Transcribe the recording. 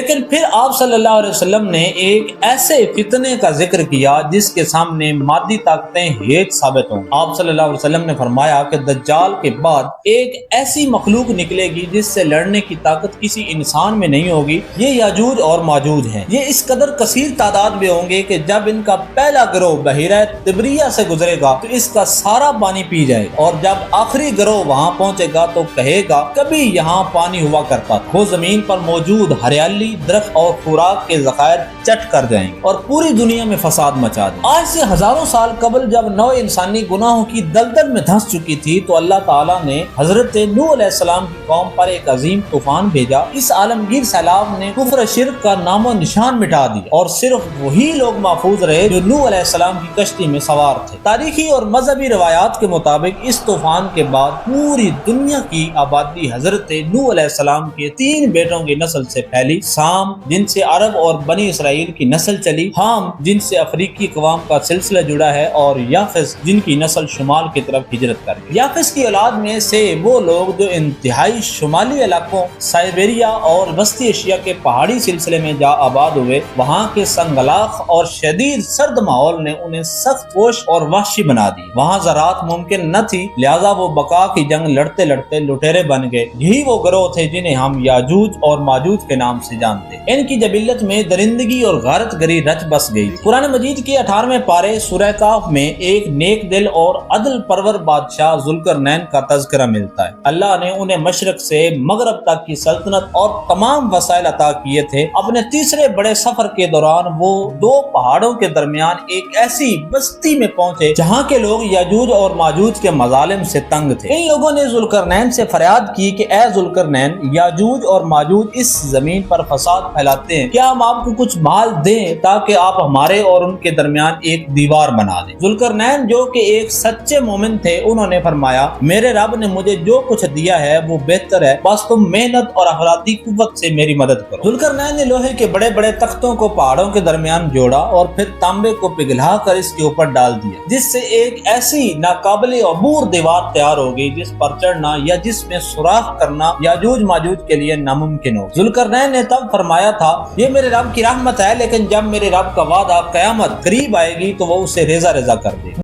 لیکن پھر آپ صلی اللہ علیہ وسلم نے ایک ایسے فتنے کا ذکر کیا جس کے سامنے مادی طاقتیں ہیچ ثابت ہوں۔ آپ صلی اللہ علیہ وسلم نے فرمایا کہ دجال کے بعد ایک ایسی مخلوق نکلے گی جس سے لڑنے کی طاقت کسی انسان میں نہیں ہوگی، یہ یاجوج اور ماجوج ہیں۔ یہ اس قدر کثیر تعداد میں ہوں گے کہ جب ان کا پہلا گروہ بحیرہ تبریہ سے گزرے گا تو اس کا سارا پانی پی جائے گا، اور جب آخری گروہ وہاں پہنچے گا تو کہے گا کبھی یہاں پانی ہوا کرتا تھا۔ وہ زمین پر موجود ہریالی، درخت اور خوراک کے ذخائر چٹ کر جائیں گے اور پوری دنیا میں فساد مچا دیں۔ آج سے ہزاروں سال قبل جب نوع انسانی گناہوں کی دلدل میں دھنس چکی تھی تو اللہ تعالیٰ نے حضرت نوح علیہ السلام کی قوم پر ایک عظیم طوفان بھیجا۔ اس عالمگیر سیلاب نے کفر شرک کا نام و نشان مٹا دیا اور صرف وہی لوگ محفوظ رہے جو نوح علیہ السلام کی کشتی میں سوار تھے۔ تاریخی اور مذہبی روایات کے مطابق اس طوفان کے بعد پوری دنیا کی آبادی حضرت نوح علیہ السلام کے 3 بیٹوں کی نسل سے پھیلی: سام جن سے عرب اور بنی اسرائیل کی نسل چلی، حام جن سے افریقی اقوام کا سلسلہ جڑا ہے، اور یافس جن کی نسل شمال کی طرف ہجرت کر گئی۔ یافس کی اولاد میں سے وہ لوگ جو انتہائی شمالی علاقوں سائبیریا اور وسطی ایشیا کے پہاڑی سلسلے میں جا آباد ہوئے، وہاں کے سنگلاخ اور شدید سرد ماحول نے انہیں سخت پوش اور وحشی بنا دی۔ وہاں زراعت ممکن نہ تھی، لہذا وہ بقا کی جنگ لڑتے لڑتے لٹیرے بن گئے۔ یہی وہ گروہ تھے جنہیں ہم یاجوج اور ماجوج کے نام سے جانتے۔ ان کی جبلت میں درندگی اور غارت گری رچ بس گئی۔ قرآن مجید کے 18ویں پارے سورہ کہف میں ایک نیک دل اور عدل پرور بادشاہ ذوالقرنین کا تذکرہ ملتا ہے۔ اللہ نے انہیں مشرق سے مغرب تک کی سلطنت اور تمام وسائل عطا کیے تھے۔ اپنے تیسرے بڑے سفر کے دوران وہ 2 پہاڑوں کے درمیان ایک ایسی بستی میں پہنچے جہاں کے لوگ یاجوج اور ماجوج کے مظالم سے تنگ تھے۔ ان لوگوں نے ذوالقرنین سے فریاد کی کہ اے ذوالقرنین، یاجوج اور ماجوج اس زمین پر فساد پھیلاتے ہیں، کیا ہم آپ کو کچھ مال دیں تاکہ آپ ہمارے اور ان کے درمیان ایک دیوار بنا دیں؟ ذوالقرنین جو کہ ایک سچے مومن تھے، انہوں نے فرمایا میرے رب نے مجھے جو کچھ دیا ہے وہ بہتر ہے، بس تم محنت اور افرادی قوت سے میری مدد کرو۔ ذوالقرنین نے لوہے کے بڑے بڑے تختوں کو پہاڑوں کے درمیان جوڑا اور پھر تانبے کو پگھلا کر اس کے اوپر ڈال دیا، جس سے ایک ایسی ناقابل عبور دیوار تیار ہو گئی جس پر چڑھنا یا جس میں سوراخ کرنا یاجوج ماجوج کے لیے ناممکن ہو۔ ذوالقرنین نے تب فرمایا تھا یہ میرے رب کی رحمت ہے، لیکن جب میرے رب کا وعدہ قیامت قریب آئے گی تو وہ اسے ریزہ ریزہ کر دے۔